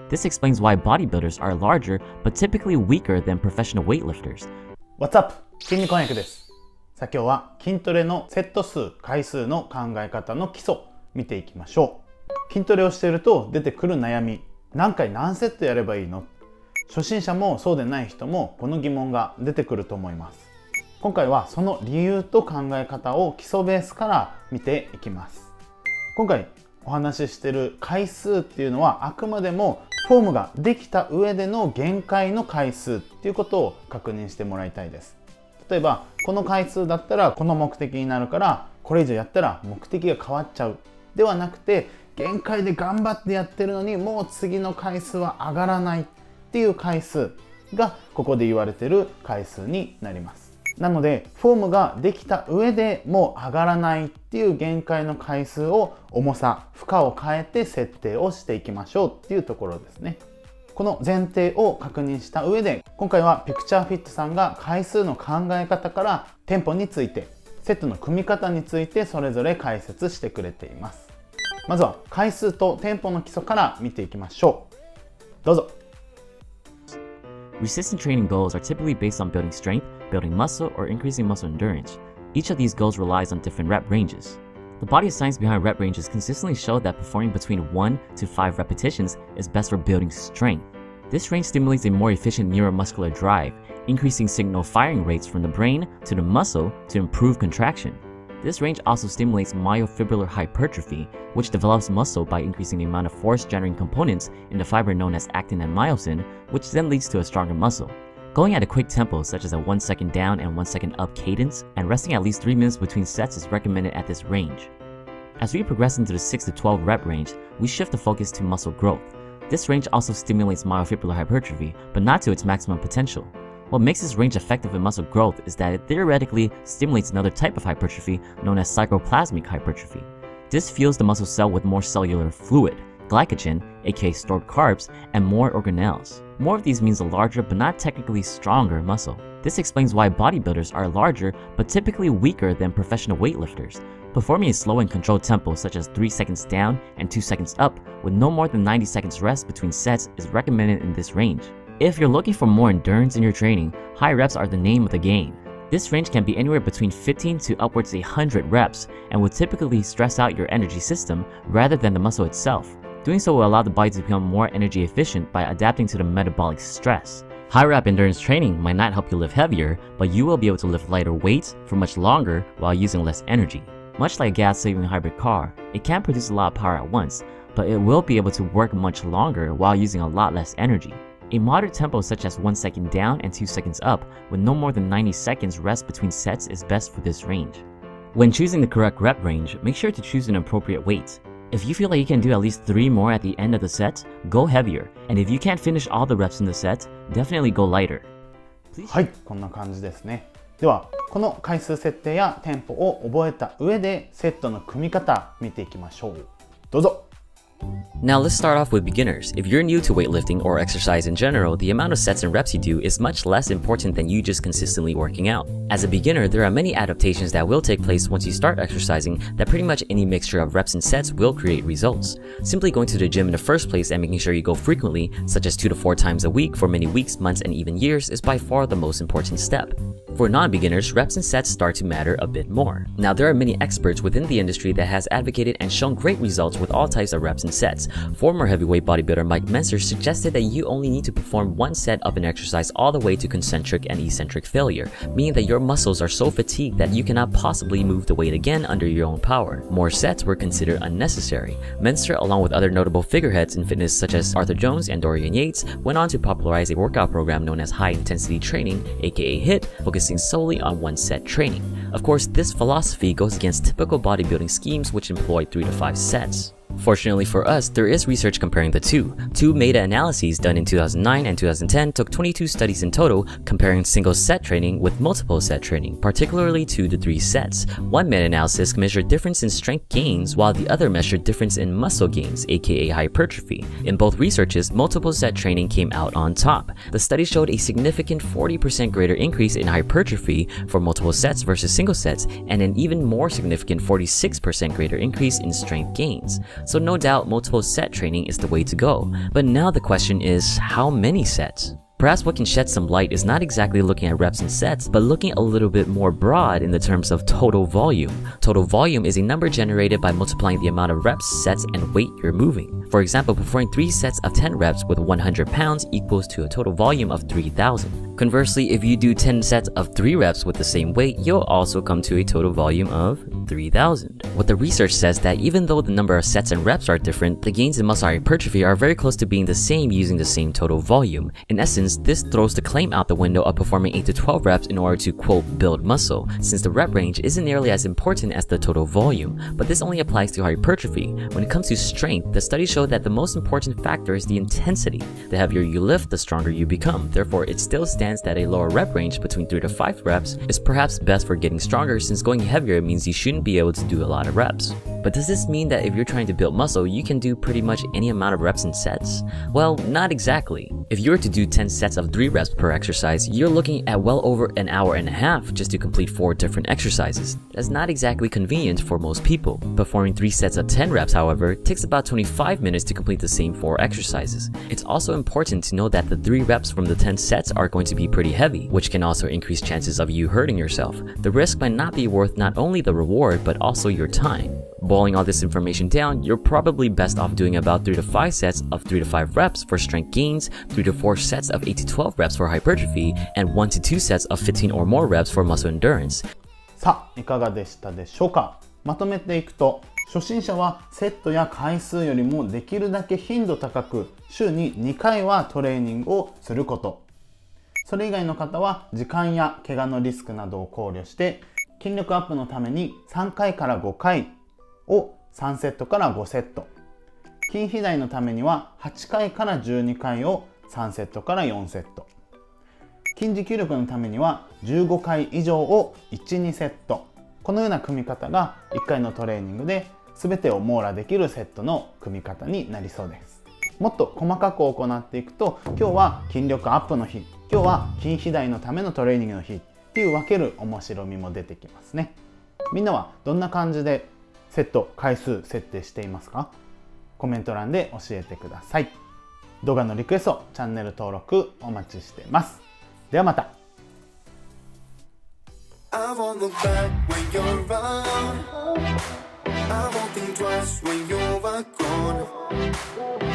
This explains why bodybuilders are larger but typically weaker than professional weightlifters. What's up? 筋肉翻訳です。さあ今日は筋トレのセット数、回数の考え方の基礎見ていきましょう。筋トレをしていると出てくる悩み、何回何セットやればいいの？初心者もそうでない人もこの疑問が出てくると思います。今回はその理由と考え方を基礎ベースから見ていきます。今回お話ししている回数っていうのはあくまでもフォームができた上での限界の回数っていうことを確認してもらいたいです。例えばこの回数だったらこの目的になるからこれ以上やったら目的が変わっちゃうではなくて、限界で頑張ってやってるのにもう次の回数は上がらないっていう回数がここで言われている回数になります。なのでフォームができた上でもう上がらないっていう限界の回数を重さ、負荷を変えて設定をしていきましょうっていうところですね。この前提を確認した上で今回はピクチャーフィットさんが回数の考え方からテンポについて、セットの組み方についてそれぞれ解説してくれています。まずは回数とテンポの基礎から見ていきましょう。どうぞ。Resistant training goals are typically based on building strength, building muscle, or increasing muscle endurance. Each of these goals relies on different rep ranges. The body science behind rep ranges consistently show that performing between 1 to 5 repetitions is best for building strength. This range stimulates a more efficient neuromuscular drive, increasing signal firing rates from the brain to the muscle to improve contraction. This range also stimulates myofibrillar hypertrophy, which develops muscle by increasing the amount of force-generating components in the fiber known as actin and myosin, which then leads to a stronger muscle. Going at a quick tempo, such as a 1 second down and 1 second up cadence, and resting at least 3 minutes between sets is recommended at this range. As we progress into the 6 to 12 rep range, we shift the focus to muscle growth. This range also stimulates myofibrillar hypertrophy, but not to its maximum potential. What makes this range effective in muscle growth is that it theoretically stimulates another type of hypertrophy known as sarcoplasmic hypertrophy. This fuels the muscle cell with more cellular fluid, glycogen, aka stored carbs, and more organelles. More of these means a larger but not technically stronger muscle. This explains why bodybuilders are larger but typically weaker than professional weightlifters. Performing a slow and controlled tempo such as 3 seconds down and 2 seconds up with no more than 90 seconds rest between sets is recommended in this range. If you're looking for more endurance in your training, high reps are the name of the game. This range can be anywhere between 15 to upwards 100 reps and will typically stress out your energy system rather than the muscle itself. Doing so will allow the body to become more energy efficient by adapting to the metabolic stress. High rep endurance training might not help you lift heavier, but you will be able to lift lighter weights for much longer while using less energy. Much like a gas-saving hybrid car, it can't produce a lot of power at once, but it will be able to work much longer while using a lot less energy. A moderate tempo such as 1 second down and 2 seconds up with no more than 90 seconds rest between sets is best for this range. When choosing the correct rep range, make sure to choose an appropriate weight. If you feel like you can do at least 3 more at the end of the set, go heavier. And if you can't finish all the reps in the set, definitely go lighter. はい、こんな感じですね。では、この回数設定やテンポを覚えた上でセットの組み方見ていきましょう。どうぞ。Now let's start off with beginners. If you're new to weightlifting or exercise in general, the amount of sets and reps you do is much less important than you just consistently working out. As a beginner, there are many adaptations that will take place once you start exercising that pretty much any mixture of reps and sets will create results. Simply going to the gym in the first place and making sure you go frequently, such as 2 to 4 times a week for many weeks, months, and even years, is by far the most important step. For non-beginners, reps and sets start to matter a bit more. Now, there are many experts within the industry that has advocated and shown great results with all types of reps and sets. Former heavyweight bodybuilder Mike Mentzer suggested that you only need to perform 1 set of an exercise all the way to concentric and eccentric failure, meaning that your muscles are so fatigued that you cannot possibly move the weight again under your own power. More sets were considered unnecessary. Mentzer, along with other notable figureheads in fitness such as Arthur Jones and Dorian Yates, went on to popularize a workout program known as high-intensity training, aka HIIT, focusing solely on 1 set training. Of course, this philosophy goes against typical bodybuilding schemes which employ 3 to 5 sets. Fortunately for us, there is research comparing the two. 2 meta-analyses done in 2009 and 2010 took 22 studies in total, comparing single set training with multiple set training, particularly 2 to 3 sets. One meta-analysis measured difference in strength gains, while the other measured difference in muscle gains, aka hypertrophy. In both researches, multiple set training came out on top. The study showed a significant 40% greater increase in hypertrophy for multiple sets versus single sets, and an even more significant 46% greater increase in strength gains. so no doubt multiple set training is the way to go. But now the question is, how many sets? Perhaps what can shed some light is not exactly looking at reps and sets, but looking a little bit more broad in the terms of total volume. Total volume is a number generated by multiplying the amount of reps, sets, and weight you're moving. For example, performing 3 sets of 10 reps with 100 pounds equals to a total volume of 3,000. Conversely, if you do 10 sets of 3 reps with the same weight, you'll also come to a total volume of 3,000. What the research says that even though the number of sets and reps are different, the gains in muscle hypertrophy are very close to being the same using the same total volume. In essence, this throws the claim out the window of performing 8 to 12 reps in order to, quote, build muscle, since the rep range isn't nearly as important as the total volume. But this only applies to hypertrophy. When it comes to strength, the studies show that the most important factor is the intensity. The heavier you lift, the stronger you become. Therefore, it still stands that a lower rep range between 3 to 5 reps is perhaps best for getting stronger, since going heavier means you shouldn't be able to do a lot of reps. But does this mean that if you're trying to build muscle, you can do pretty much any amount of reps and sets? Well, not exactly. If you were to do 10 sets of 3 reps per exercise, you're looking at well over an hour and a half just to complete 4 different exercises. That's not exactly convenient for most people. Performing 3 sets of 10 reps, however, takes about 25 minutes to complete the same 4 exercises. It's also important to know that the 3 reps from the 10 sets are going to be pretty heavy, which can also increase chances of you hurting yourself. The risk might not be worth not only the reward, but also your time. Boiling all this information down, you're probably best off doing about 3 to 5 sets of 3 to 5 reps for strength gains, 3 to 4 sets of 8 to 12 reps for hypertrophy, and 1 to 2 sets of 15 or more reps for muscle endurance. さあ、いかがでしたでしょうか。まとめていくと、初心者はセットや回数よりもできるだけ頻度高く、週に2回はトレーニングをすること。それ以外の方は時間や怪我のリスクなどを考慮して、筋力アップのために3回から5回を3セットから5セット。筋肥大のためには8回から12回を3セットから4セット。筋持久力のためには15回以上を1、2セット。このような組み方が1回のトレーニングで全てを網羅できるセットの組み方になりそうです。もっと細かく行っていくと、今日は筋力アップの日、今日は筋肥大のためのトレーニングの日っていう分ける面白みも出てきますね。みんなはどんな感じでセット回数設定していますか？コメント欄で教えてください。動画のリクエスト、チャンネル登録お待ちしています。ではまた。I won't look back when you're around. I won't think twice when you're gone.